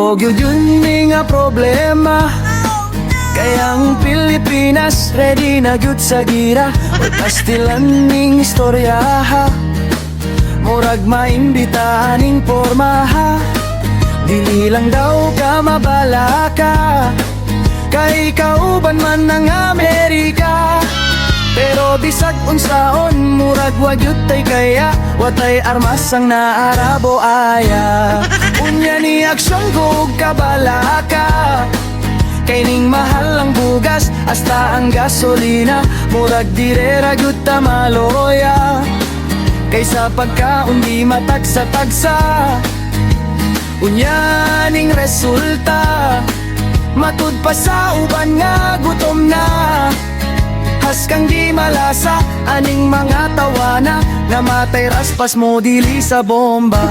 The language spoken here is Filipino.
Og yun nga problema, kaya ang Pilipinas ready na gyud sa gira. Pastilan ning istorya ha, murag maimbitahan ning porma ha. Dili lang daw ka mabala ka, kay kauban man ng Amerika. Pero bisag unsaon, murag wagyud tay kaya, watay armas ang naarabo aya. Unya ni aksyon kog kabala ka, kay ning mahal ang bugas, hasta ang gasolina. Murag direra gyud ta maloya, kaysa pagkaon di matagsa-tagsa. Unya ning resulta, matud pa sa uban nga gutom na. Haskang di malasa, aning mga tawana, namatay raspas mo dili sa bomba.